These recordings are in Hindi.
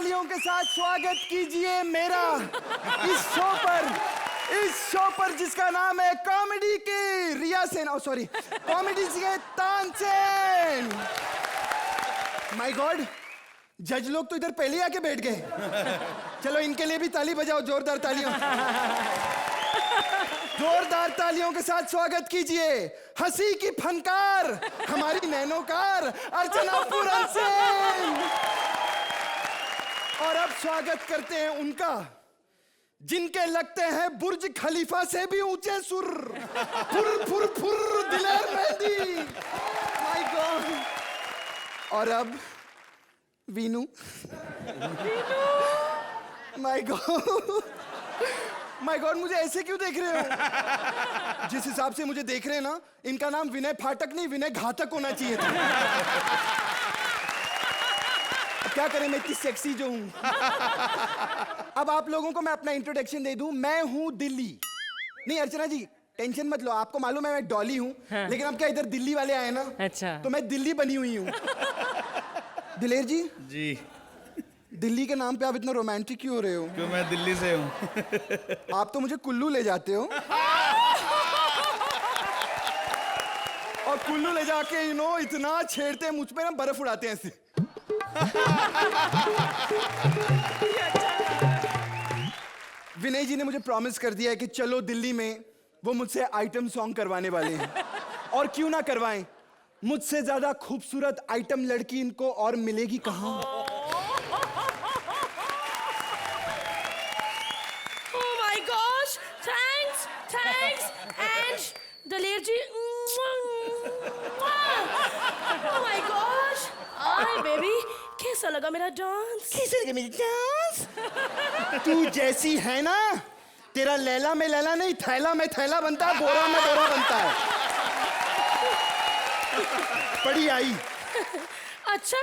तालियों के साथ स्वागत कीजिए मेरा इस शो पर जिसका नाम है कॉमेडी की रिया सेन, सॉरी कॉमेडी के तानसेन। माय गॉड, जज लोग तो इधर पहले आके बैठ गए। चलो इनके लिए भी ताली बजाओ, जोरदार तालियों। जोरदार तालियों के साथ स्वागत कीजिए हंसी की फनकार, हमारी नैनोकार अर्चना पूरन सेन। और अब स्वागत करते हैं उनका जिनके लगते हैं बुर्ज खलीफा से भी ऊंचे सुर, फुर फुर फुर दिलेर मेहंदी। My god. और अब Veenu. My god, my god, मुझे ऐसे क्यों देख रहे हो? जिस हिसाब से मुझे देख रहे हैं ना, इनका नाम विनय फाटक नहीं विनय घातक होना चाहिए था। क्या करें, मैं इतनी सेक्सी जो हूं। अब आप लोगों को मैं अपना इंट्रोडक्शन दे दूं। मैं हूं दिल्ली। नहीं अर्चना जी टेंशन मत लो, आपको मालूम है मैं डॉली हूं। हाँ। लेकिन अब क्या इधर दिल्ली वाले आए ना, अच्छा, तो मैं दिल्ली बनी हुई हूं। दिलेर जी। जी। दिल्ली के नाम पे आप इतना रोमांटिक क्यों हो रहे हो? क्यों, मैं दिल्ली से हूँ। आप तो मुझे कुल्लू ले जाते हो। और कुल्लू ले जाके इतना छेड़ते हैं मुझ पे ना, बर्फ उड़ाते हैं ऐसे। विनय जी ने मुझे प्रॉमिस कर दिया है कि चलो दिल्ली में वो मुझसे आइटम सॉन्ग करवाने वाले हैं। और क्यों ना करवाएं, मुझसे ज्यादा खूबसूरत आइटम लड़की इनको और मिलेगी कहां? दलेर जी, oh my gosh, hi baby, कैसा लगा मेरा डांस? कैसा लगा मेरा डांस? तू जैसी है ना, तेरा लैला में लैला नहीं, थैला में थैला बनता है, बोरा में बोरा बनता है। पड़ी आई। अच्छा,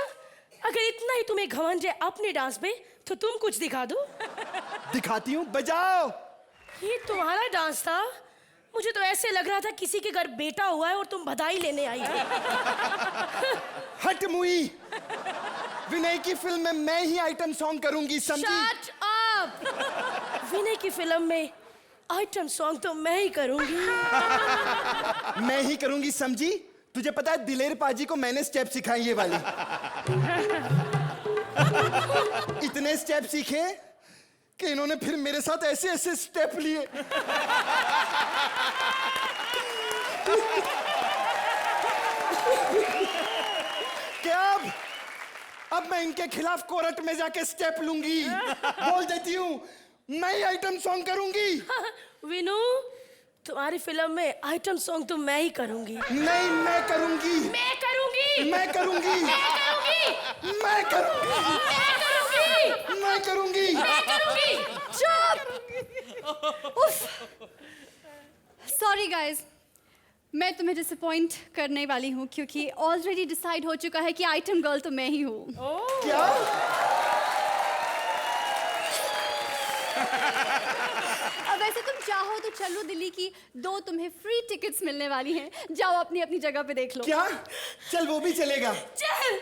अगर इतना ही तुम्हें घमंड है अपने डांस में, तो तुम कुछ दिखा दो। दिखाती हूँ, बजाओ। ये तुम्हारा डांस था? मुझे तो ऐसे लग रहा था किसी के घर बेटा हुआ है और तुम बधाई लेने आई हो। हट मुई, विनय की फिल्म में मैं ही आइटम सॉन्ग करूंगी, समझी? Shut up. विनय की फिल्म में आइटम सॉन्ग तो मैं ही करूंगी। मैं ही करूंगी, समझी? तुझे पता है दिलेर पाजी को मैंने स्टेप सिखाई ये वाली। इतने स्टेप सीखे कि इन्होंने फिर मेरे साथ ऐसे ऐसे स्टेप लिए। क्या अब मैं इनके खिलाफ कोर्ट में जाके स्टेप लूंगी। बोल देती हूँ मैं ही आइटम सॉन्ग करूंगी। विनू, तुम्हारी फिल्म में आइटम सॉन्ग तो मैं ही करूंगी। नहीं, मैं करूंगी। मैं करूंगी। मैं करूंगी। मैं करूंगी। मैं करूंगी। मैं करूंगी। मैं करूंगी। मैं करूंगी। चुप। उफ। सॉरी गाइस, मैं तुम्हें डिसअपॉइंट करने वाली हूँ क्योंकि ऑलरेडी डिसाइड हो चुका है कि आइटम गर्ल तो मैं ही हूँ। क्या? अब वैसे तुम चाहो तो चलो दिल्ली की 2 तुम्हें फ्री टिकट्स मिलने वाली हैं, जाओ अपनी अपनी जगह पे देख लो। क्या? चल वो भी चलेगा। चल।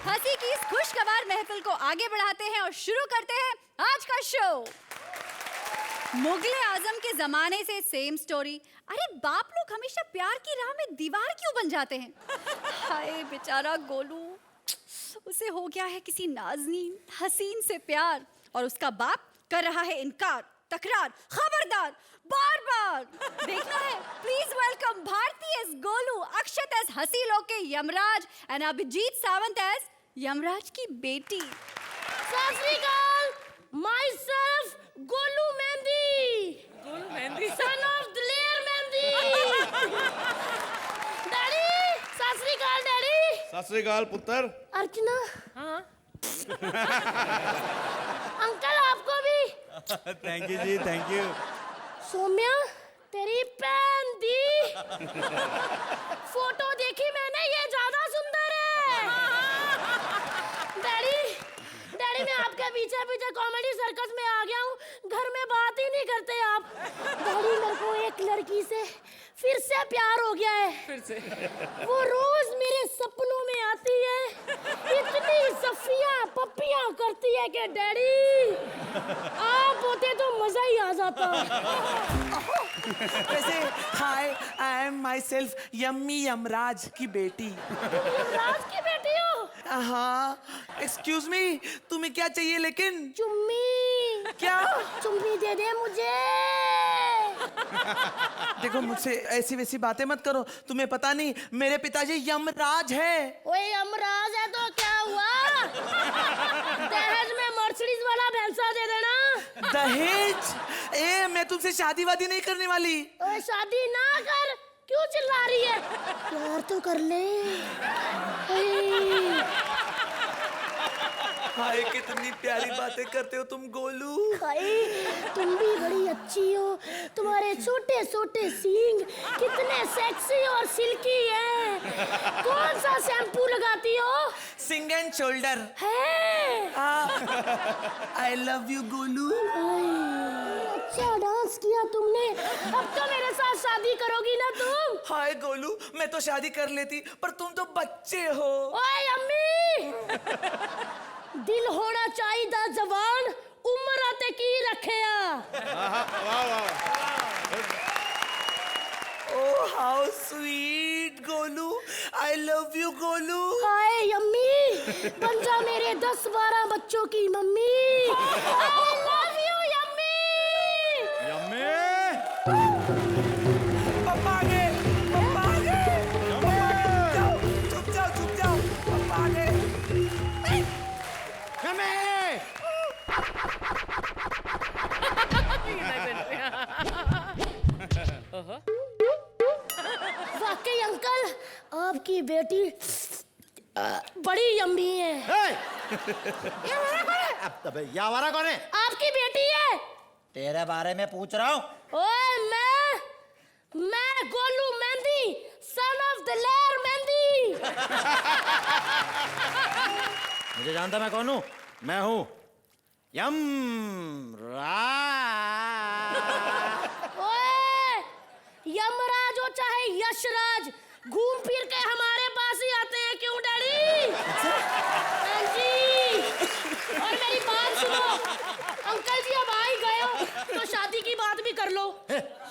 हंसी की इस खुशगवार महफिल को आगे बढ़ाते हैं और शुरू करते हैं आज का शो। मुगले आजम के जमाने से सेम स्टोरी। अरे बाप लोग हमेशा प्यार की राह में दीवार क्यों बन जाते हैं? हाय बेचारा गोलू, उसे हो गया है किसी नाज़नीन हसीन से प्यार और उसका बाप कर रहा है इनकार, तकरार, खबरदार, बार बार। देखना है, please welcome Bharti as Golu, Akshat as हंसी लोग के यमराज एंड अभिजीत सावंत एज यमराज की बेटी। सत श्री अकाल, myself Golu mehndi. Golu mehndi, son of दिलेर मेहंदी। डैडी, सत श्री अकाल डैडी। सत श्री अकाल पुत्र। अर्चना। हाँ। अंकल आपको भी। Thank you ji, thank you. Saumya, तेरी पैन दी। फोटो देखी मैंने, ये ज्यादा सुंदर है। डैडी, डैडी मैं आपके पीछे पीछे कॉमेडी सर्कस में आ गया हूँ। घर में बात ही नहीं करते आप। डैडी, मेरे को एक लड़की से फिर से प्यार हो गया है। फिर से वो रोज मेरे सपनों में आती है, इतनी सफियां पप्पियां करती है कि डैडी आप होते तो मजा ही आ जाता। वैसे hi, I am myself yummy Yamraj की बेटी। राज की बेटी हो? हाँ, एक्सक्यूज मी, तुम्हें क्या चाहिए लेकिन? चुम्मी। क्या? चुम्मी दे दे मुझे। देखो मुझसे ऐसी वैसी बातें मत करो, तुम्हें पता नहीं मेरे पिताजी यमराज है। ओए यमराज है तो क्या हुआ? दहेज में मर्सिडीज वाला भैंसा दे देना। दहेज? ए, मैं तुमसे शादी वादी नहीं करने वाली। ओए शादी ना कर, क्यों चिल्ला रही है? प्यार तो कर ले। हाय, कितनी प्यारी बातें करते हो तुम गोलू। हाय, तुम भी बड़ी अच्छी हो। तुम्हारे छोटे छोटे सींग कितने सेक्सी और सिल्की हैं। कौन सा शैम्पू लगाती हो? Sing and shoulder. है। I love you Golu. अच्छा डांस किया तुमने। अब तो मेरे साथ शादी करोगी ना तुम? हाय गोलू, मैं तो शादी कर लेती, पर तुम तो बच्चे हो। ओए अम्मी, दिल होना चाहिए जवान, उम्र ते की रखिया। Oh how sweet Golu, I love you Golu. Hi अम्मी, बन जा मेरे 10-12 बच्चों की मम्मी। I love you yummy. पापा आ गए, पापा आ गए। चुप जाओ, चुप जाओ, पापा आ गए। वाकई अंकल, आपकी बेटी बड़ी यम्मी है। ये आवारा कौन है? आपकी बेटी है। तेरे बारे में पूछ रहा हूँ। ओए मैं गोलू मेहंदी, सन ऑफ दिलेर मेहंदी। मुझे जानता मैं कौन हूँ? मैं हूँ ओए, यमराज हो चाहे यशराज, घूम फिर के हमारे पास ही आते हैं। क्यों डैडी? हाँ जी। और मेरी बात सुनो अंकल जी, अब आ ही गए हो तो शादी की बात भी कर लो।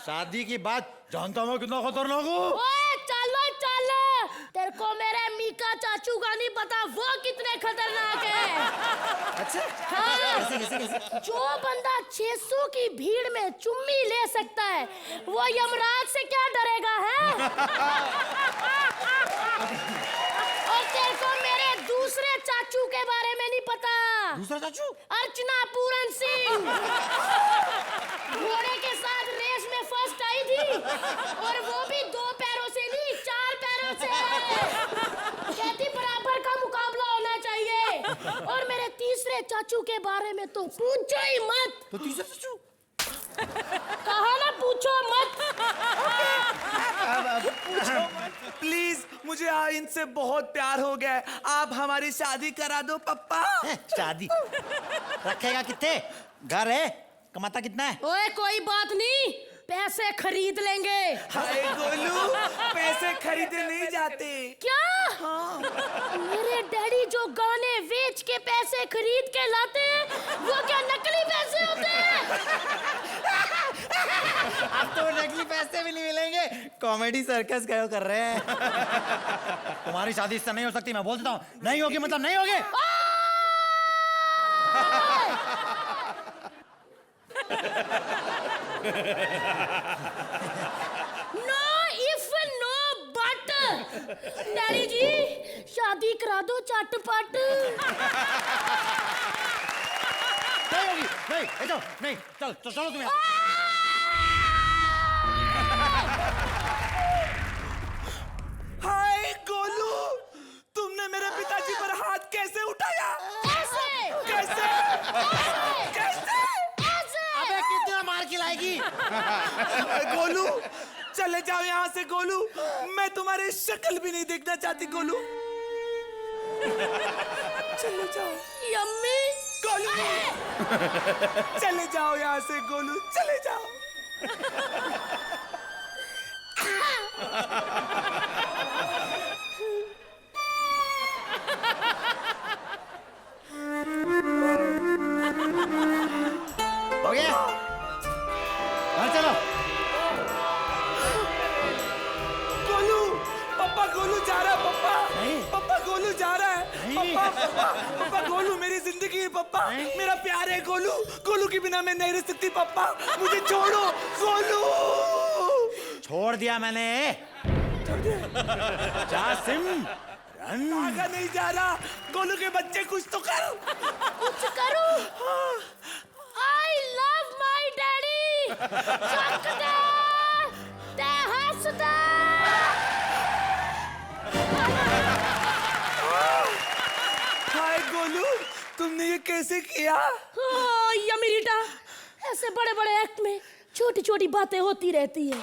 शादी की बात जानता मैं कितना खतरनाक हूँ। ओए चलो चलो, तेरे को मेरे मीका चाचू का नहीं पता वो कितने खतरनाक है। अच्छा, हाँ, जो बंदा 600 की भीड़ में चुम्मी ले सकता है वो यमराज से क्या डरेगा है? और तेरे को मेरे दूसरे चाचू के बारे में नहीं पता। दूसरा चाचू? अर्चना पूरन सिंह घोड़े के साथ रेस में फर्स्ट आई थी, और वो भी 2 पैरों से नहीं 4 पैरों से। कहती बराबर का मुकाबला होना चाहिए। और मेरे तीसरे चाचू के बारे में तो पूछो ही मत। तो तीसरा चाचू? कहा ना पूछो मत। प्लीज, मुझे इनसे बहुत प्यार हो गया है, आप हमारी शादी करा दो पप्पा। शादी रखेगा कितने? घर है, कमाता कितना है? ओए कोई बात नहीं, पैसे खरीद लेंगे। हाय गोलू, पैसे खरीदे नहीं जाते। क्या? हाँ। मेरे डैडी जो गाने बेच के पैसे खरीद के लाते हैं वो क्या नकली पैसे होते हैं? अब तो नकली पैसे भी नहीं मिलेंगे, कॉमेडी सर्कस गए कर रहे हैं। तुम्हारी शादी इससे नहीं हो सकती, मैं बोल देता हूँ। नहीं होगी मतलब नहीं होगी। No if no but. Daddy ji शादी करा दो चटपट। नहीं होगी, नहीं, चलो, नहीं, चलो चलो तुम यहाँ। हाय गोलू, तुमने मेरे पिताजी पर हाथ कैसे उठाया? ऐसे कैसे? कैसे? अबे कितना मार खिलाएगी? गोलू, चले जाओ यहाँ से गोलू, मैं तुम्हारी शक्ल भी नहीं देखना चाहती गोलू। चले जाओ। यम्मी। गोलू, चले जाओ यहाँ से गोलू, चले जाओ। हो गया? घर चलो। गोलू, पापा गोलू जा रहा है पापा। नहीं। पापा गोलू जा रहा है। नहीं। पापा गोलू मेरी जिंदगी है पापा। मेरा प्यार है गोलू। गोलू के बिना मैं नहीं रह सकती पापा। मुझे छोड़ो गोलू। छोड़ दिया मैंने। जासिम, रन। भागा नहीं जा रहा। गोलू के बच्चे कुछ तो कर। कुछ करूं? I love my daddy. चक दे, ते हंस दे। हाय गोलू, तुमने ये कैसे किया? यमिरीटा, ऐसे बड़े बड़े एक्ट में छोटी छोटी बातें होती रहती है।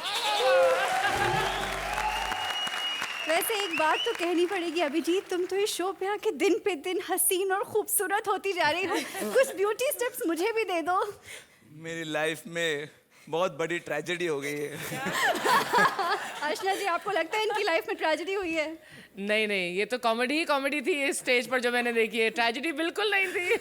वैसे एक बात तो कहनी पड़ेगी अभिजीत, तुम तो इस शो पे आके दिन पे दिन हसीन और खूबसूरत होती जा रही हो। कुछ ब्यूटी टिप्स मुझे भी दे दो। मेरी लाइफ में बहुत बड़ी ट्रेजेडी हो गई है। अर्चना जी, आपको लगता है इनकी लाइफ में ट्रेजेडी हुई है? नहीं नहीं, ये तो कॉमेडी ही कॉमेडी थी इस स्टेज पर जो मैंने देखी है। ट्रेजेडी बिल्कुल नहीं थी।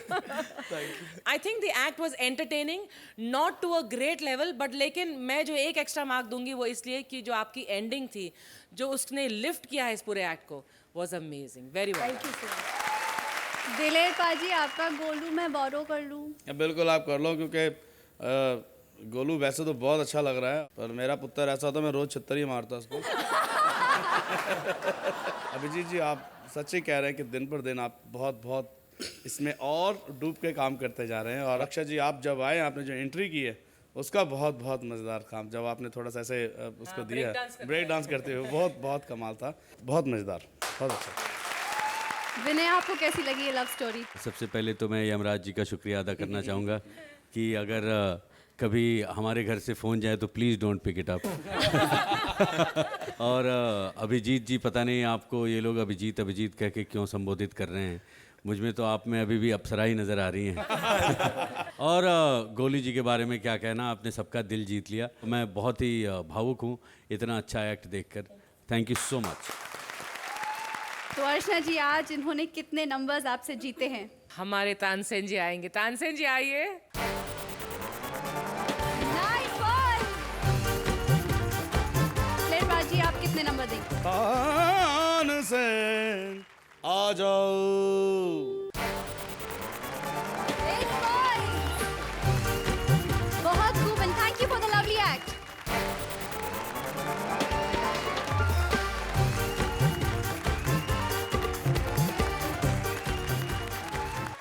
I think the act was entertaining, not to a great level, but लेकिन मैं जो एक एक्स्ट्रा मार्क दूंगी वो इसलिए कि जो आपकी एंडिंग थी, जो उसने लिफ्ट किया है इस पूरे एक्ट को, was amazing, very well. Thank you so much. दिलेर पाजी, आपका गोलू मैं बोरो कर लूं? बिल्कुल आप कर लो, क्योंकि गोलू वैसे तो बहुत अच्छा लग रहा है, पर मेरा पुत्र ऐसा होता मैं रोज छित्तर ही मारता उसको। अभिजीत जी, आप सच ही कह रहे हैं कि दिन पर दिन आप बहुत बहुत इसमें और डूब के काम करते जा रहे हैं। और अक्षय जी, आप जब आए, आपने जो एंट्री की है उसका बहुत बहुत मज़ेदार काम, जब आपने थोड़ा सा ऐसे उसको दिया ब्रेक डांस करते हुए, बहुत बहुत कमाल था, बहुत मज़ेदार, बहुत अच्छा। विनय, आपको कैसी लगी ये लव स्टोरी? सबसे पहले तो मैं यमराज जी का शुक्रिया अदा करना चाहूँगा कि अगर कभी हमारे घर से फ़ोन जाए तो please don't pick it up. और अभिजीत जी, पता नहीं आपको ये लोग अभिजीत अभिजीत कह के क्यों संबोधित कर रहे हैं। मुझ में तो आप में अभी भी अप्सरा ही नज़र आ रही हैं। और गोली जी के बारे में क्या कहना, आपने सबका दिल जीत लिया। मैं बहुत ही भावुक हूँ इतना अच्छा एक्ट देखकर। Thank you so much. तो अर्चना जी, आज इन्होंने कितने नंबर्स आपसे जीते हैं? हमारे तानसेन जी आएंगे। तानसेन जी आइए। 9 बॉल। दिलेर पाजी, आप कितने नंबर देंगे? तानसेन, आ जाओ। 8 points. बहुत खूब, and thank you for the lovely act.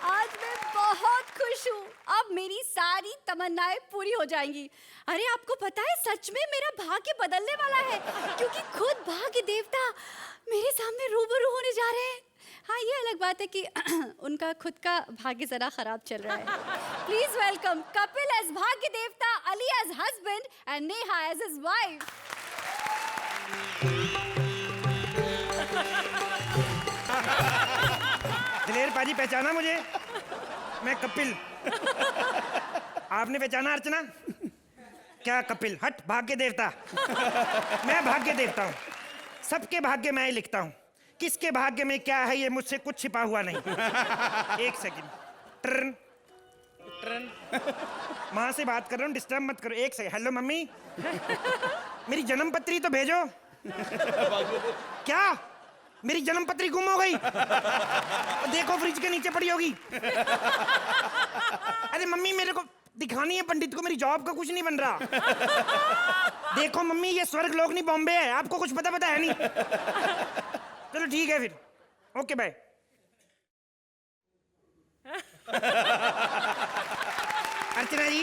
आज मैं बहुत खुश हूँ। अब मेरी सारी तमन्नाएं पूरी हो जाएंगी। अरे आपको पता है, सच में मेरा भाग्य बदलने वाला है, क्योंकि खुद भाग्य देवता मेरे सामने रूबरू होने जा रहे हैं। हाँ, ये अलग बात है कि उनका खुद का भाग्य जरा खराब चल रहा है। Please welcome Kapil as Bhagya Devta, Ali as husband and Neha as his wife. Diler paaji, पहचाना मुझे? मैं कपिल। आपने पहचाना अर्चना? क्या कपिल? हट, भाग्य देवता। मैं भाग्य देवता हूँ, सबके भाग्य मैं ही लिखता हूँ। किसके भाग्य में क्या है ये मुझसे कुछ छिपा हुआ नहीं। एक सेकंड, टर्न टर्न, माँ से बात कर रहा हूँ, डिस्टर्ब मत करो। एक सेकंड, हेलो मम्मी, मेरी जन्म पत्री तो भेजो। क्या? मेरी जन्म पत्री गुम हो गई? देखो फ्रिज के नीचे पड़ी होगी। अरे मम्मी, मेरे को दिखानी है पंडित को, मेरी जॉब का कुछ नहीं बन रहा। देखो मम्मी, ये स्वर्ग लोक नहीं बॉम्बे है, आपको कुछ पता है नहीं। चलो ठीक है फिर, ओके बाय। अर्चना जी,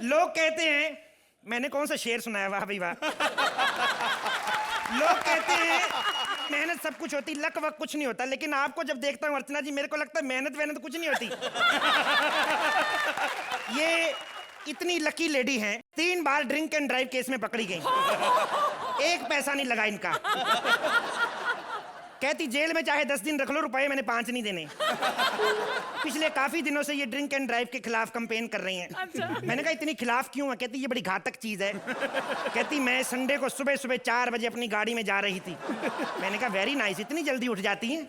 लोग कहते हैं, मैंने कौन सा शेर सुनाया? वाह भाई वाह। लोग कहते हैं मेहनत सब कुछ होती, लक वक कुछ नहीं होता, लेकिन आपको जब देखता हूँ अर्चना जी, मेरे को लगता है मेहनत वेहनत कुछ नहीं होती। ये इतनी लकी लेडी हैं, 3 बार ड्रिंक एंड ड्राइव केस में पकड़ी गई, 1 पैसा नहीं लगा इनका। कहती जेल में चाहे 10 दिन रख लो, रुपए मैंने 5 नहीं देने। पिछले काफी दिनों से ये ड्रिंक एंड ड्राइव के खिलाफ कैंपेन कर रही हैं। अच्छा। मैंने कहा इतनी खिलाफ क्यों है? कहती ये बड़ी घातक चीज है। कहती मैं संडे को सुबह सुबह 4 बजे अपनी गाड़ी में जा रही थी। मैंने कहा वेरी नाइस, इतनी जल्दी उठ जाती हैं?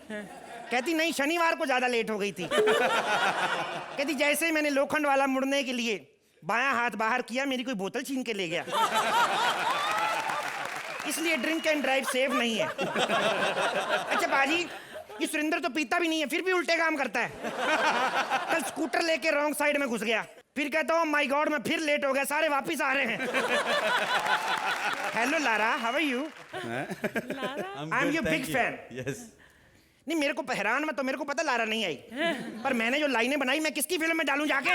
कहती नहीं, शनिवार को ज्यादा लेट हो गई थी। कहती जैसे ही मैंने लोखंड वाला मुड़ने के लिए बायां हाथ बाहर किया, मेरी कोई बोतल छीन के ले गया। इसलिए ड्रिंक एंड ड्राइव सेफ नहीं है। अच्छा बाजी, ये सुरेंद्र तो पीता भी नहीं है, फिर भी उल्टे काम करता है। कल स्कूटर लेके रॉन्ग साइड में घुस गया, फिर कहता हूँ माय गॉड मैं फिर लेट हो गया, सारे वापिस आ रहे हैं। Hello Lara, how are you? I am your big fan. Yes. नहीं मेरे को हैरान मत, तो मेरे को पता लारा नहीं आई, पर मैंने जो लाइनें बनाई मैं किसकी फिल्म में डालूं जाके?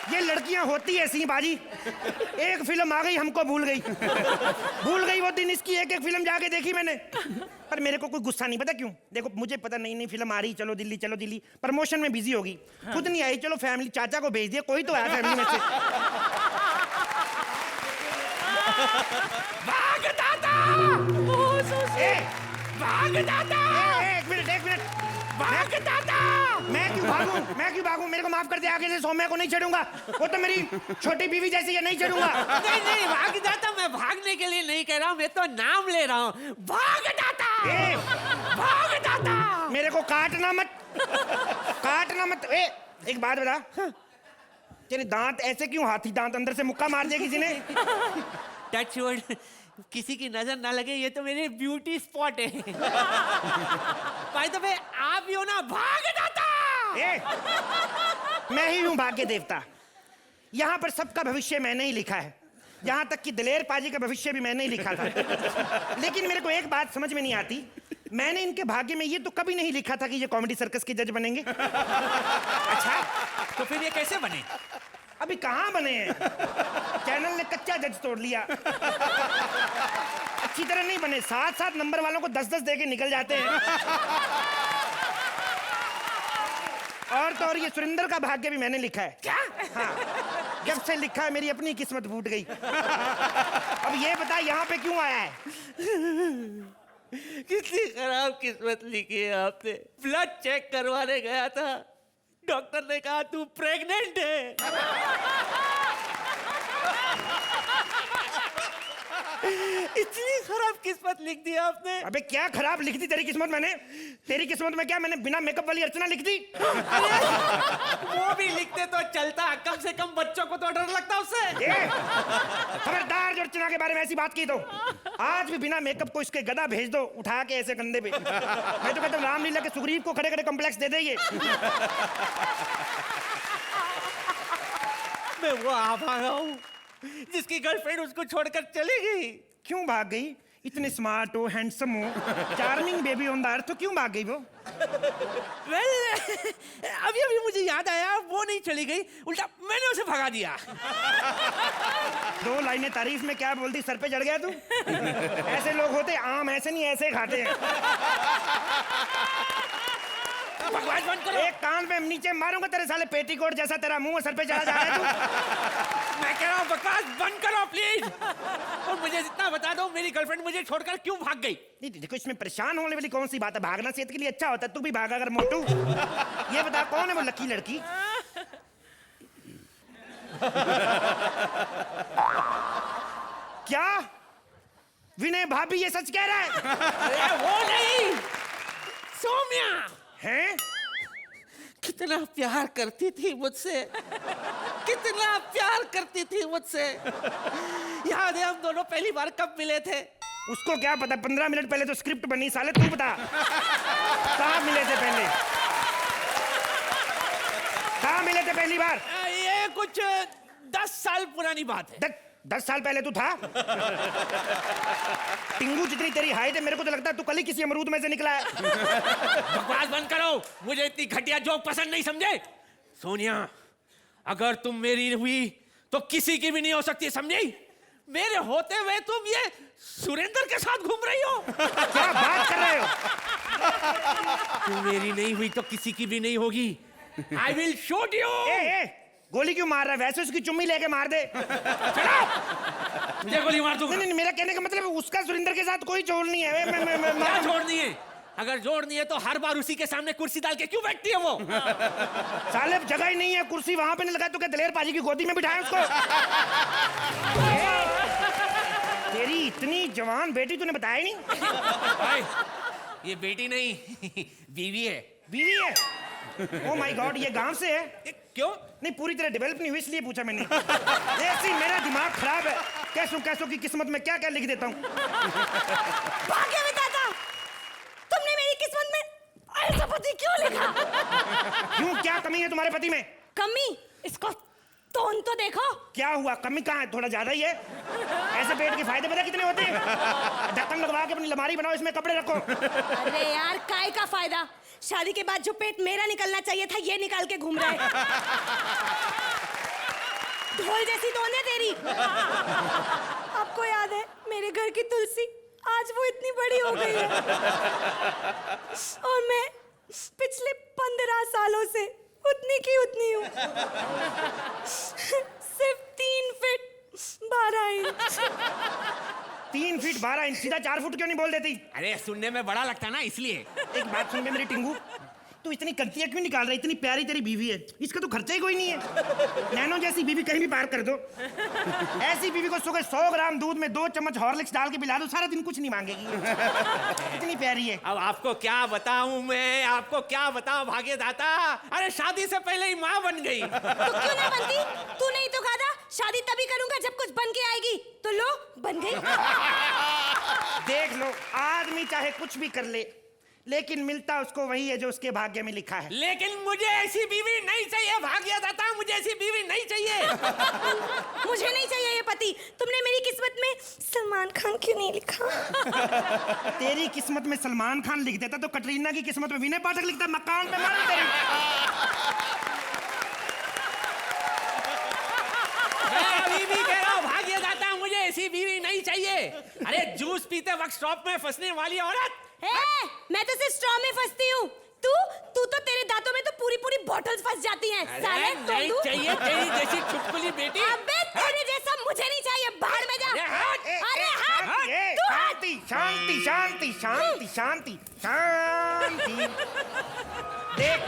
ये लड़कियां होती ऐसी बाजी, एक फिल्म आ गई हमको भूल गई। भूल गई वो दिन, इसकी एक एक फिल्म जाके देखी मैंने। पर मेरे को कोई गुस्सा नहीं, पता क्यों? देखो मुझे पता नहीं नई फिल्म आ रही, चलो दिल्ली चलो दिल्ली, प्रमोशन में बिजी होगी। खुद नहीं आई, चलो फैमिली चाचा को भेज दिया, कोई तो है फैमिली में से। भाग दादा! भाग दादा! एक मिनट, भाग दादा! मैं क्यों भागूं? मेरे को माफ कर दे, आगे से सौम्या को नहीं छेड़ूंगा। वो तो मेरी छोटी बीवी जैसी है, नहीं छेड़ूंगा। नहीं भाग जाता, मैं भागने के लिए नहीं कह रहा हूँ, मैं तो नाम ले रहा हूँ। भाग जाता, भाग जाता। मेरे को काटना मत। एक बात बता, तेरे दांत ऐसे क्यों? हाथी दांत, अंदर से मुक्का मार दिया किसी ने? टच वुड, किसी की नजर ना लगे, ये तो मेरे ब्यूटी स्पॉट है। भाई तो आप भी हो ना, भाग जाता। मैं ही हूं भाग्य देवता। यहाँ पर सबका भविष्य मैंने ही लिखा है, यहाँ तक कि दलेर पाजी का भविष्य भी मैंने ही लिखा था। लेकिन मेरे को एक बात समझ में नहीं आती, मैंने इनके भाग्य में ये तो कभी नहीं लिखा था कि ये कॉमेडी सर्कस के जज बनेंगे। अच्छा, तो फिर ये कैसे बने? अभी कहाँ बने हैं? चैनल ने कच्चा जज तोड़ लिया। अच्छी तरह नहीं बने, 7-7 नंबर वालों को 10-10 दे के निकल जाते हैं। और तो और ये सुरेंद्र का भाग्य भी मैंने लिखा है। क्या? हाँ, जब से लिखा है मेरी अपनी किस्मत फूट गई। अब ये बता यहाँ पे क्यों आया है? कितनी खराब किस्मत लिखी है आपने। ब्लड चेक करवाने गया था, डॉक्टर ने कहा तू प्रेग्नेंट है। इतनी खराब किस्मत लिख दी आपने। अबे क्या खराब लिख दी तेरी किस्मत मैंने? तेरी किस्मत में क्या मैंने बिना मेकअप वाली अर्चना लिख दी? वो भी लिखते तो चलता, कम से कम बच्चों को तो डर लगता उससे। खबरदार जो अर्चना के बारे में ऐसी बात की तो आज भी बिना मेकअप को इसके गदा भेज दो उठा के ऐसे कंधे पे। मैं तो कहता हूँ रामलीला के सुग्रीव को खड़े खड़े कॉम्प्लेक्स दे देंगे। मैं वो आभागा हूँ जिसकी गर्लफ्रेंड उसको छोड़कर चली गई। क्यों भाग गई? इतने स्मार्ट हो, हैंडसम हो, charming baby on the earth, तो क्यों भाग गई वो? अभी अभी मुझे याद आया, वो नहीं चली गई, उल्टा मैंने उसे भगा दिया। 2 लाइनें तारीफ में क्या बोलती, सर पे चढ़ गया तू? ऐसे लोग होते, आम ऐसे नहीं ऐसे खाते हैं। बकवास बंद करो। एक कान पे नीचे मारूंगा तेरे साले पेटीकोट जैसा, तेरा मुंह सर पे चढ़ा जा रहा है तू। मैं कह रहा हूँ बकवास बंद करो प्लीज। और मुझे इतना बता दो, मेरी गर्लफ्रेंड मुझे छोड़कर क्यों भाग गई? नहीं देखो, इसमें परेशान होने वाली कौन सी बात है? भागना सेहत के लिए अच्छा होता है, तू भी भागा अगर मोटू। ये बता कौन है वो लकी लड़की? क्या विनय भाभी ये सच कह रहा है? अरे वो नहीं, सौम्या हैं? कितना प्यार करती थी मुझसे, कितना प्यार करती थी मुझसे। याद है हम दोनों पहली बार कब मिले थे? उसको क्या पता, 15 मिनट पहले तो स्क्रिप्ट बनी, साले तू बता कहाँ मिले थे पहले? कहाँ मिले थे पहली बार? ये कुछ 10 साल पुरानी बात है। 10 साल पहले तू था? टिंगू जितनी तेरी हाइट है, मेरे को तो लगता है तू कल ही किसी अमरूद में से निकला है। बकवास बंद करो, मुझे इतनी घटिया जोक पसंद नहीं, समझे? सोनिया, अगर तुम मेरी हुई तो किसी की भी नहीं हो सकती, समझी? मेरे होते हुए तुम ये सुरेंद्र के साथ घूम रही हो। क्या बात कर रहे हो? तुम मेरी नहीं हुई तो किसी की भी नहीं होगी। I will shoot you. गोली क्यों मार रहा है? वैसे उसकी चुम्मी लेके मार दे। मुझे गोली मार दूंगा। नहीं, मेरा कहने का मतलब उसका सुरिंदर के साथ कोई जोड़ नहीं है। क्या जोड़नी है? अगर जोड़नी है तो हर बार उसी के सामने कुर्सी डाल के क्यों बैठती है वो? साले जगह ही नहीं है, कुर्सी वहां पे नहीं लगाया तो क्या दलेर पाजी की गोदी में बिठाएं उसको? तेरी इतनी जवान बेटी तूने बताया नहीं? भाई, ये बेटी नहीं बीवी है। बीवी है? ओ माय गॉड, ये गांव से है? क्यों? नहीं, पूरी तरह डेवलप नहीं हुई इसलिए पूछा मैंने। ऐसी मेरा दिमाग खराब है, कैसों की किस्मत में क्या क्या लिख देता हूँ। भाग्य विधाता, तुमने मेरी किस्मत में ऐसा पति क्यों लिखा? क्यों, क्या कमी है तुम्हारे पति में? कमी? इसको तोन तो देखो। क्या हुआ, कमी कहाँ है? थोड़ा ज्यादा ही है। ऐसे पेट के फायदे पता कितने होते हैं? ढक्कन लगवा के अपनी अलमारी बनाओ, इसमें कपड़े रखो। अरे यार, काय का फायदा? शादी के बाद जो पेट मेरा निकलना चाहिए था, ये निकाल के घूम रहा है। ढोल जैसी तोन है तेरी। आपको याद है मेरे घर की तुलसी? आज वो इतनी बड़ी हो गई है और मैं पिछले 15 सालों से उतनी की उतनी हूँ। सिर्फ 3 फीट 12 इंच। 3 फीट 12 इंच, सीधा 4 फुट क्यों नहीं बोल देती? अरे सुनने में बड़ा लगता ना, इसलिए। एक बात सुन बे मेरी टिंगू, तू इतनी गलतियां क्यों निकाल रहा है? इतनी प्यारी तेरी बीवी है, इसका तो खर्चा ही कोई नहीं है। नैनो जैसी बीवी कहीं भी पार कर दो। ऐसी बीवी को सुबह 100 ग्राम दूध में 2 चम्मच हॉर्लिक्स डाल के पिला दो, सारा दिन कुछ नहीं मांगेगी। इतनी प्यारी है। अब आपको क्या बताऊं मैं, आपको क्या बताऊं भाग्यदाता? अरे शादी से पहले ही माँ बन गई। तो क्यों ना बनती? तू नहीं तो कहा था शादी तभी करूंगा जब कुछ बन के आएगी, तो लो बन गई। देख लो, आदमी चाहे कुछ भी कर ले, लेकिन मिलता उसको वही है जो उसके भाग्य में लिखा है। लेकिन मुझे ऐसी बीवी नहीं चाहिए भाग्यदाता, मुझे ऐसी बीवी नहीं चाहिए। मुझे नहीं चाहिए ये पति। तुमने मेरी किस्मत में सलमान खान क्यों नहीं लिखा? तेरी किस्मत में सलमान खान लिख देता तो कटरीना की किस्मत में विनय पाठक लिखता। मकान पे मार तेरी। मैं अभी भी कह रहा हूँ भाग्यदाता, मुझे ऐसी बीवी नहीं चाहिए। अरे जूस पीते वक्त स्टॉप में फंसने वाली औरत। मैं तो सिर्फ स्ट्रॉ में फंसती हूँ। तू तो तेरे दांतों में तो पूरी बॉटल्स फंस जाती हैं। साले नहीं चाहिए तेरी जैसी चुटकुली बेटी। अबे तेरे जैसा मुझे नहीं चाहिए, बाहर में जा। अरे हट, तू हट। शांति शांति शांति शांति शांति। देख,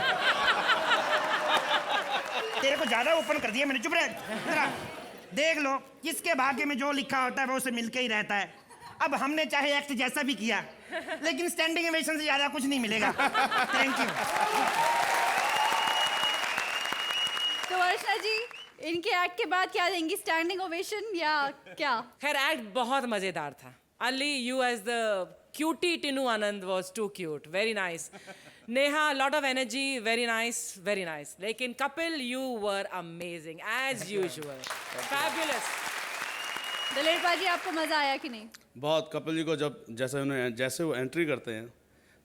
तेरे को ज्यादा ओपन कर दिया मैंने, चुप रह। देख लो, जिसके भाग्य में जो लिखा होता है वो उसे मिलके ही रहता है। अब हमने चाहे एक्ट जैसा भी किया, लेकिन स्टैंडिंग ओवेशन से ज्यादा कुछ नहीं मिलेगा। Thank you. तो अर्चना जी, इनके एक्ट के बाद क्या देंगी, स्टैंडिंग ओवेशन या क्या? खैर एक्ट बहुत मजेदार था। Ali, you as the cutie Tinu Anand was too cute, very nice. Neha, lot of energy, very nice. लेकिन Kapil, you were amazing as usual, fabulous. दलेर पाजी, आपको मजा आया कि नहीं? बहुत। कपिल जी को जैसे वो एंट्री करते हैं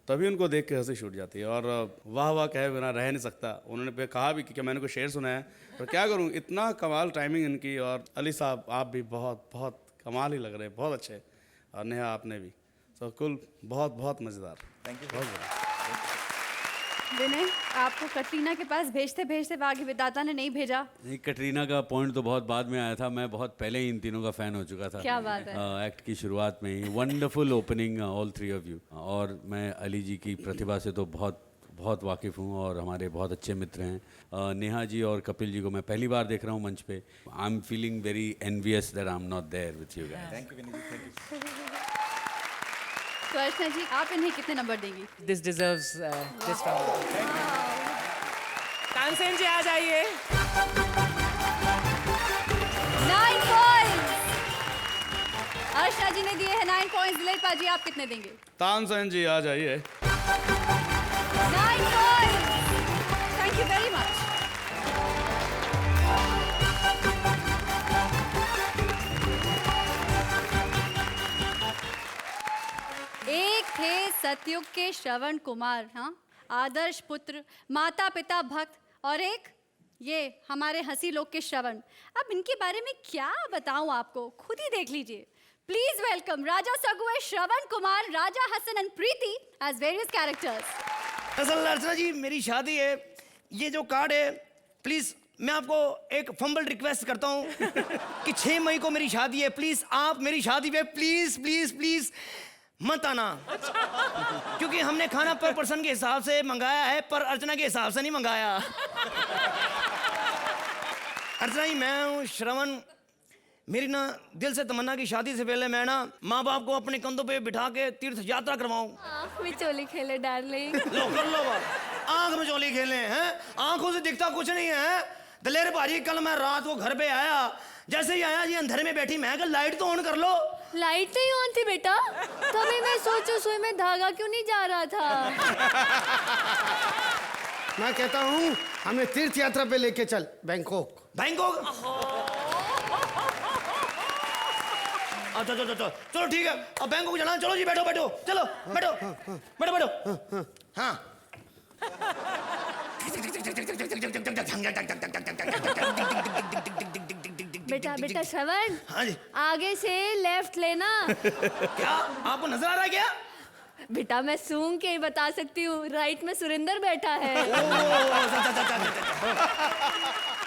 तभी उनको देख के हंसी छूट जाती है, और वाह वाह कहे बिना रह नहीं सकता। उन्होंने कहा भी कि मैंने कोई शेर सुना है, पर क्या करूं, इतना कमाल टाइमिंग इनकी। और अली साहब, आप भी बहुत बहुत कमाल ही लग रहे हैं, बहुत अच्छे। और नेहा, आपने भी। तो कुल बहुत मज़ेदार। Thank you. बहुत बढ़िया। विनय, आपको कटरीना के पास भेजते भेजते भाग्य विधाता ने नहीं भेजा। नहीं, कटरीना का पॉइंट तो बहुत बाद में आया था, मैं बहुत पहले ही इन तीनों का फ़ैन हो चुका था। क्या बात है। एक्ट की शुरुआत में ही wonderful opening all 3 of you. और मैं अली जी की प्रतिभा से तो बहुत वाकिफ़ हूँ और हमारे बहुत अच्छे मित्र हैं। नेहा जी और कपिल जी को मैं पहली बार देख रहा हूँ मंच पे। I am feeling very envious that I am not there with you guys. Thank you. तो अर्चना जी, आप इन्हें कितने नंबर देंगी? This deserves this round. Tansen जी आ जाइए। 9 पॉइंट्स। अर्चना जी ने दिए हैं 9 पॉइंट्स। दलेर पाजी, आप कितने देंगे? तानसेन जी आ जाइए। 9 points. Thank you very much. एक थे सतयुग के श्रवण कुमार, हाँ, आदर्श पुत्र, माता पिता भक्त, और एक ये हमारे हंसी लोग के श्रवण। अब इनके बारे में क्या बताऊं आपको, खुद ही देख लीजिए। प्लीज वेलकम राजा सगुए Shravan Kumar, Raja Hasan and Preeti as various characters. असल अर्चना जी, मेरी शादी है, ये जो कार्ड है प्लीज मैं आपको एक फंबल रिक्वेस्ट करता हूँ कि 6 मई को मेरी शादी है, प्लीज आप मेरी शादी पे प्लीज प्लीज प्लीज मत आना। क्योंकि हमने खाना पर पर्सन के हिसाब से मंगाया है, पर अर्चना के हिसाब से नहीं मंगाया। अर्चना जी, मैं हूँ श्रवण। मेरी ना दिल से तमन्ना की शादी से पहले मैं ना माँ बाप को अपने कंधों पे बिठा के तीर्थ यात्रा करवाऊं। आँख में चोली खेले डार्लिंग। लो कर लो बात। आंख में चोली खेले हैं, आंखों से दिखता कुछ नहीं है। दलेर भाजी, कल मैं रात को घर पे आया, जैसे ही आया जी अंधेरे में बैठी, मैं कहा लाइट तो ऑन कर लो। लाइट नहीं ऑन थी बेटा, तभी मैं सोचूं सुई में धागा क्यों नहीं जा रहा था। मैं कहता हूँ हमें तीर्थ यात्रा पे लेके चल, बैंकॉक। बैंकॉक? अच्छा चलो चलो चलो ठीक है, अब बैंकॉक जाना। चलो जी, बैठो बैठो, चलो बैठो बैठो बैठो। हाँ बेटा बेटा श्रवण, हाँ जी। आगे से लेफ्ट लेना। क्या आपको नजर आ रहा है क्या? बेटा मैं सूंघ के ही बता सकती हूँ, राइट में सुरेंद्र बैठा है।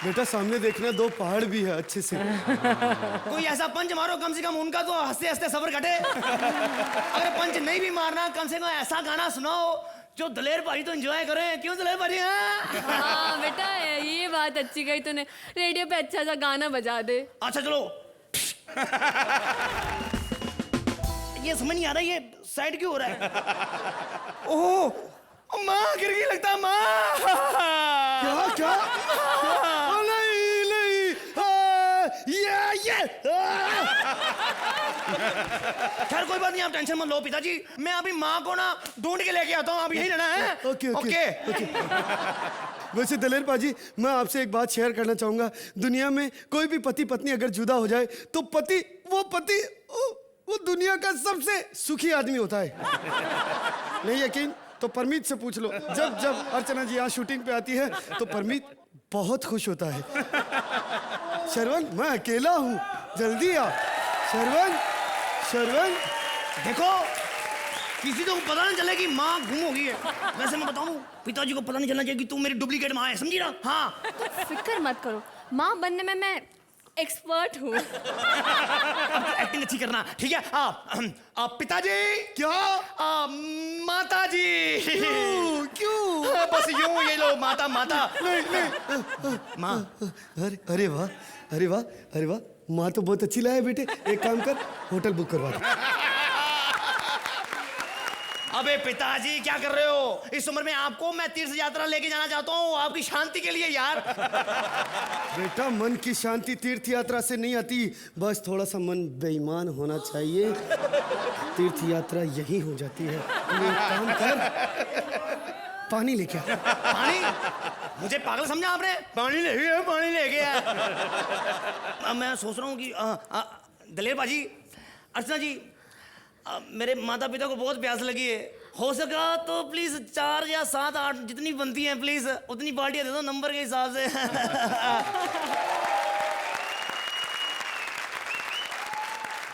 बेटा सामने देखना, 2 पहाड़ भी है अच्छे से। कोई ऐसा पंच मारो कम से कम, उनका तो हंसते हंसते सफर घटे। अगर पंच नहीं भी मारना, कम से कम ऐसा गाना सुनाओ जो दलेर भाई तो एंजॉय करें। क्यों दलेर भाई? हाँ बेटा, ये बात अच्छी कही तूने, रेडियो पे अच्छा सा गाना बजा दे। अच्छा चलो। ये समझ नहीं आ रहा, ये साइड क्यों हो रहा है? ओह माँ गिर गई लगता है। माँ क्या क्या? ओ, नहीं नहीं, ये खैर कोई बात नहीं, आप टेंशन मत लो पिताजी। मैं अभी माँ को ना ढूंढ के लेके आता हूँ, आप यही रहना है। Okay okay okay. वैसे दलेर पाजी, मैं आपसे एक बात शेयर करना चाहूंगा। दुनिया में कोई भी पति पत्नी अगर जुदा हो जाए तो पति वो दुनिया का सबसे सुखी आदमी होता है। नहीं यकीन तो परमीत से पूछ लो। जब जब अर्चना जी यहाँ शूटिंग पे आती है तो परमीत बहुत खुश होता है। श्रवण, मैं अकेला हूँ, जल्दी आ। श्रवण श्रवण, देखो किसी को पता नहीं चले कि माँ गुम हो गई है। वैसे मैं बताऊं, पिताजी को पता नहीं चलना चाहिए कि तू मेरी डुप्लीकेट माँ है, समझी ना? हाँ फिक्र मत करो, माँ बनने में मैं एक्सपर्ट हूँ। एक्टिंग अच्छी करना, ठीक है? आप पिताजी। क्या? माता जी। क्यों? बस यूं, ये लो माता माता। माँ। अरे वाह, अरे वाह, अरे वाह, माँ तो बहुत अच्छी लाया बेटे। एक काम कर, होटल बुक करवा दे। अबे पिताजी क्या कर रहे हो? इस उम्र में आपको मैं तीर्थ यात्रा लेके जाना चाहता हूँ, आपकी शांति के लिए यार। बेटा मन की शांति तीर्थ यात्रा से नहीं आती, बस थोड़ा सा मन बेईमान होना चाहिए, तीर्थ यात्रा यही हो जाती है। तू एक काम कर, पानी लेके आ। पानी? मुझे पागल समझा आपने? पानी ले गया, पानी ले गया। अब मैं सोच रहा हूँ कि दलेर बाजी, अर्चना जी, मेरे माता पिता को बहुत प्यास लगी है। हो सका तो प्लीज 4 या 7 8 जितनी बनती हैं प्लीज उतनी पार्टियां दे दो नंबर के हिसाब से।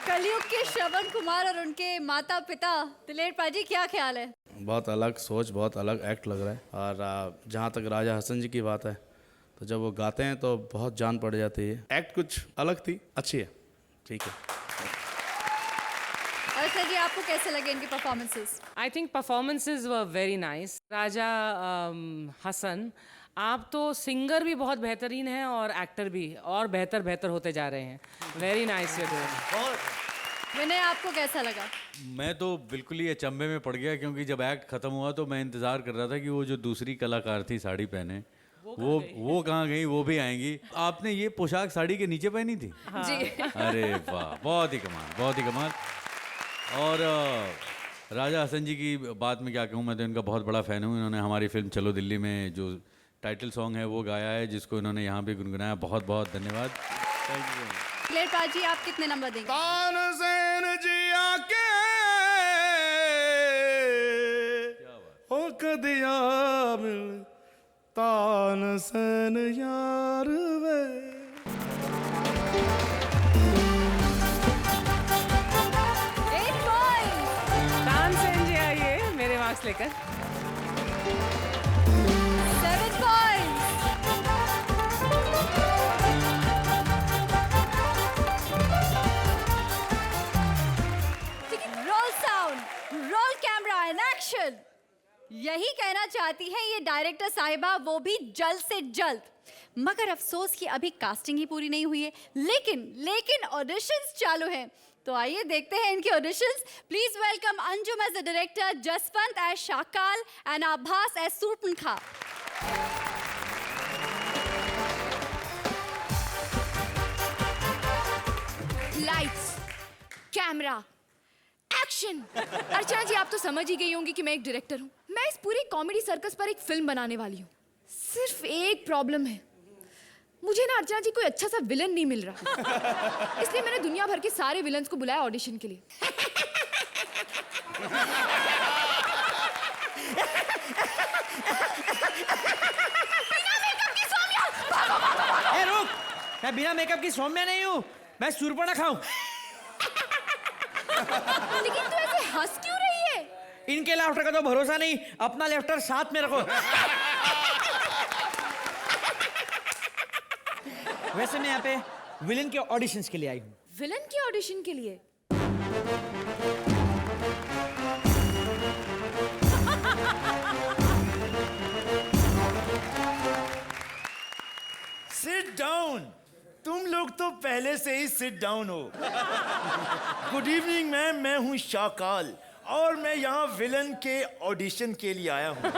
कलयुग के श्रवण कुमार और उनके माता पिता दिलेर पाजी, क्या ख्याल है? बहुत अलग सोच, बहुत अलग एक्ट लग रहा है। और जहाँ तक राजा हसन जी की बात है, तो जब वो गाते हैं तो बहुत जान पड़ जाती है। एक्ट कुछ अलग थी, अच्छी है, ठीक है। और सर जी, आपको कैसे लगे इनके performances? I think performances were very nice. Raja Hasan, आप तो सिंगर भी बहुत बेहतरीन हैं और एक्टर भी, और बेहतर होते जा रहे हैं। Very nice you doing. Vinay, आपको कैसा लगा? मैं तो बिल्कुल ही अचंभे में पड़ गया, क्योंकि जब एक्ट खत्म हुआ तो मैं इंतज़ार कर रहा था कि वो जो दूसरी कलाकार थी साड़ी पहने, वो कहाँ गई, वो भी आएंगी। आपने ये पोशाक साड़ी के नीचे पहनी थी? जी। अरे वाह, बहुत ही कमाल, बहुत ही कमाल। और राजा हसन जी की बात में क्या कहूँ, मैं तो इनका बहुत बड़ा फ़ैन हूँ। इन्होंने हमारी फिल्म चलो दिल्ली में जो टाइटल सॉन्ग है वो गाया है, जिसको इन्होंने यहाँ पे गुनगुनाया। बहुत बहुत धन्यवाद। Thank you. दिलेर पाजी, आप कितने नंबर देंगे? तानसेन जी आके ओ कदिया मिल तानसेन यार वे। तानसेन जी आइए मेरे मार्क्स लेकर। 7 पॉइंट्स। एक्शन। यही कहना चाहती है ये डायरेक्टर साहिबा, वो भी जल्द से जल्द। मगर अफसोस कि अभी कास्टिंग ही पूरी नहीं हुई है, लेकिन ऑडिशंस चालू हैं। तो आइए देखते हैं इनके auditions. Please welcome Anjum as the director, Jaswant as Shakaal and Abhas as Surpanakha. Lights, camera, action. Archana ji, आप तो समझ ही गई होंगी कि मैं एक डायरेक्टर हूँ। मैं इस पूरी कॉमेडी सर्कस पर एक फिल्म बनाने वाली हूँ। सिर्फ एक प्रॉब्लम है, मुझे ना अर्चना जी कोई अच्छा सा विलन नहीं मिल रहा। इसलिए मैंने दुनिया भर के सारे विलन्स को बुलाया ऑडिशन के लिए। ए रुक, मैं बिना मेकअप की सौम्या नहीं हूँ, मैं सूर्पणखा हूँ। लेकिन तू ऐसे हंस क्यों रही है? इनके लाफ्टर का तो भरोसा नहीं, अपना लाफ्टर साथ में रखो। वैसे मैं यहाँ पे विलन के ऑडिशंस के लिए आई हूँ। विलन के ऑडिशन के लिए? Sit down. तुम लोग तो पहले से ही सिट डाउन हो। गुड इवनिंग मैम, मैं हूँ शाकाल और मैं यहाँ विलन के ऑडिशन के लिए आया हूँ।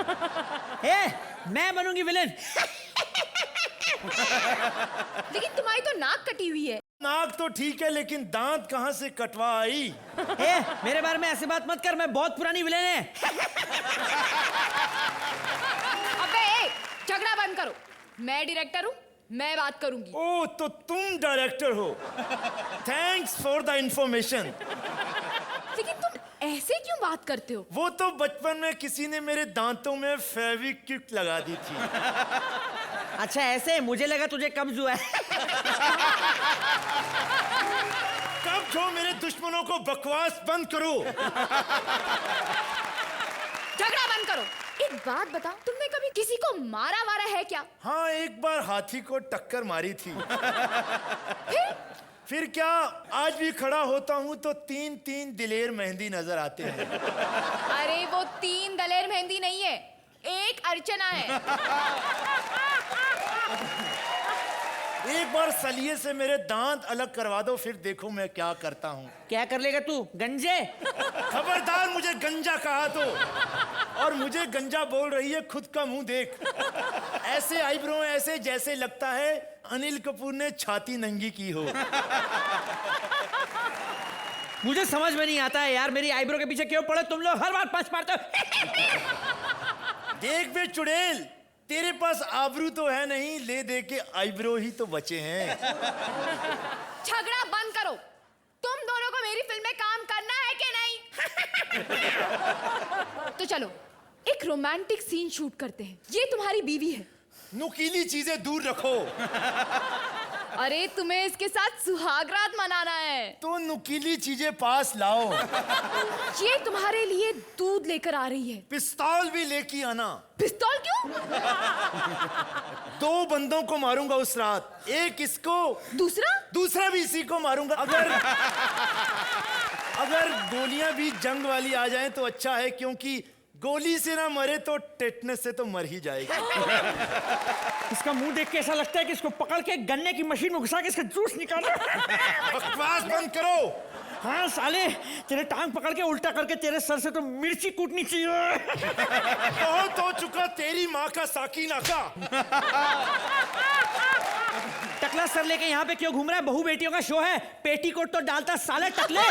मैं बनूंगी विलन। लेकिन तुम्हारी तो नाक कटी हुई है। नाक तो ठीक है, लेकिन दांत कहाँ से कटवा आई? मेरे बारे में ऐसे बात मत कर, मैं बहुत पुरानी विलन है। अबे झगड़ा बंद करो, मैं डायरेक्टर हूँ, मैं बात करूंगी। ओह, तो तुम डायरेक्टर हो। Thanks for the information. लेकिन तुम ऐसे क्यों बात करते हो? वो तो बचपन में किसी ने मेरे दांतों में फेविक्विक लगा दी थी। अच्छा ऐसे? मुझे लगा तुझे कब्ज हुआ है। कब जो मेरे दुश्मनों को बकवास बंद करो। झगड़ा बंद करो। एक बात बताओ, तुमने कभी किसी को मारा वारा है क्या? हाँ, एक बार हाथी को टक्कर मारी थी। फिर क्या, आज भी खड़ा होता हूँ तो 3-3 दिलेर मेहंदी नजर आते हैं। अरे वो 3 दलेर मेहंदी नहीं है, एक अर्चना है। एक बार सलिए से मेरे दांत अलग करवा दो, फिर देखो मैं क्या करता हूँ। क्या कर लेगा तू? गंजे? खबरदार मुझे गंजा कहा तो। और मुझे गंजा बोल रही है, खुद का मुंह देख। ऐसे आईब्रो ऐसे जैसे लगता है अनिल कपूर ने छाती नंगी की हो। मुझे समझ में नहीं आता है यार, मेरी आईब्रो के पीछे क्यों पड़े तुम लोग? हर बार पंच मारते हो। देख बे चुड़ैल, तेरे पास आबरू तो है नहीं, ले दे के आईब्रो ही तो बचे हैं। झगड़ा बंद करो। तुम दोनों को मेरी फिल्म में काम करना है कि नहीं? तो चलो एक रोमांटिक सीन शूट करते हैं। ये तुम्हारी बीवी है। नुकीली चीजें दूर रखो। अरे तुम्हें इसके साथ सुहागरात मनाना है, तो नुकीली चीजें पास लाओ। ये तुम्हारे लिए दूध लेकर आ रही है। पिस्तौल भी लेके आना। पिस्तौल क्यों? 2 बंदों को मारूंगा उस रात, एक इसको, दूसरा भी इसी को मारूंगा। अगर गोलियां भी जंग वाली आ जाएं तो अच्छा है, क्योंकि गोली से ना मरे तो टेटनस से तो मर ही जाएगा। इसका मुंह देख के ऐसा लगता है कि इसको पकड़ के गन्ने की मशीन में घुसा के इसका जूस निकालो। बकवास बंद करो। हाँ साले, तेरे टांग पकड़ के उल्टा करके तेरे सर से तो मिर्ची कूटनी चाहिए। बहुत हो चुका तेरी माँ का साकी नाका। टकला सर लेके यहाँ पे क्यों घूम रहा है? बहू बेटियों का शो है, पेटीकोट तो डालता साले टकले।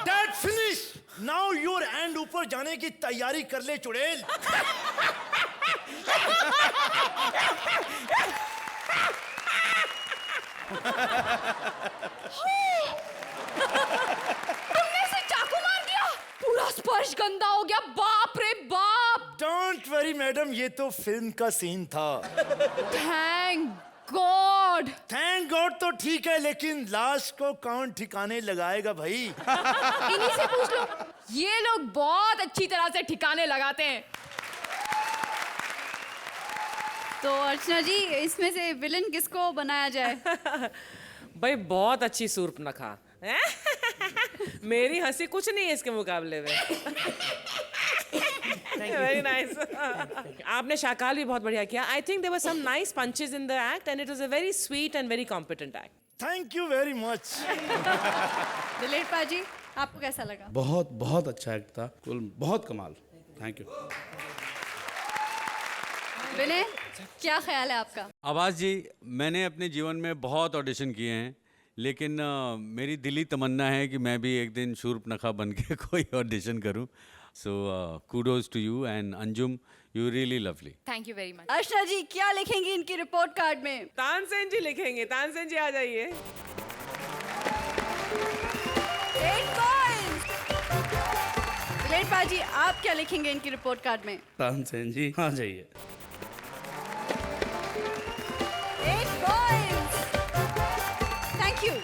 That finish. Now your hand ऊपर जाने की तैयारी कर ले चुड़ैल। तुमने इसे चाकू मार दिया, पूरा स्पर्श गंदा हो गया। बाप रे बाप। Don't worry मैडम, ये तो फिल्म का सीन था। Thank God. थैंक गॉड तो ठीक है, लेकिन लाश को कौन ठिकाने लगाएगा भाई? इन्हीं से पूछ लो, ये लोग बहुत अच्छी तरह से ठिकाने लगाते हैं। तो अर्चना जी, इसमें से विलन किसको बनाया जाए? भाई बहुत अच्छी सूर्पनखा। मेरी हंसी कुछ नहीं है इसके मुकाबले में। वेरी नाइस आपने शाकाल भी बहुत बढ़िया किया I think there were some nice punches in the act and it was a very sweet and very competent act thank you very much. Dilip paaji आपको कैसा लगा? बहुत बहुत अच्छा एक्ट था, कुल बहुत कमाल। Thank you. विनय क्या ख्याल है आपका? आवाज़ जी, मैंने अपने जीवन में बहुत ऑडिशन किए हैं, लेकिन मेरी दिली तमन्ना है कि मैं भी एक दिन शूर्पनखा बन के कोई ऑडिशन करूं। So kudos to you and Anjum, you really lovely. Thank you very much. Archana ji क्या लिखेंगी इनकी रिपोर्ट कार्ड में? तानसेन जी लिखेंगे, तानसेन जी आ जाइए। 8 points। दिलीप पाजी आप क्या लिखेंगे इनकी रिपोर्ट कार्ड में? तानसेन जी आ जाइए। 8 points। Thank you.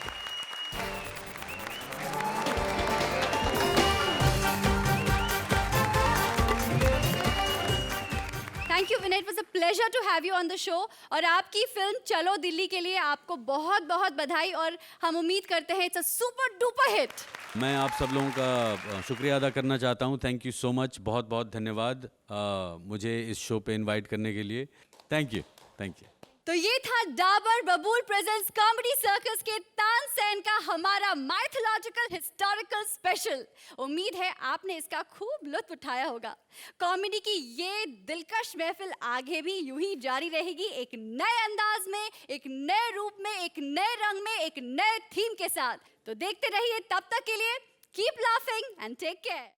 Thank you Vinay, it was a pleasure to have you on the show. और आपकी फिल्म चलो दिल्ली के लिए आपको बहुत बहुत बधाई और हम उम्मीद करते हैं it's a super duper hit. मैं आप सब लोगों का शुक्रिया अदा करना चाहता हूं। थैंक यू सो मच, बहुत बहुत धन्यवाद मुझे इस शो पे इनवाइट करने के लिए। Thank you, thank you. तो ये था डाबर बबूल प्रेजेंट्स कॉमेडी सर्कस के तानसेन का हमारा माइथोलॉजिकल हिस्टोरिकल स्पेशल। उम्मीद है आपने इसका खूब लुत्फ उठाया होगा। कॉमेडी की ये दिलकश महफिल आगे भी यूं ही जारी रहेगी, एक नए अंदाज में, एक नए रूप में, एक नए रंग में, एक नए थीम के साथ। तो देखते रहिए, तब तक के लिए keep laughing and take care.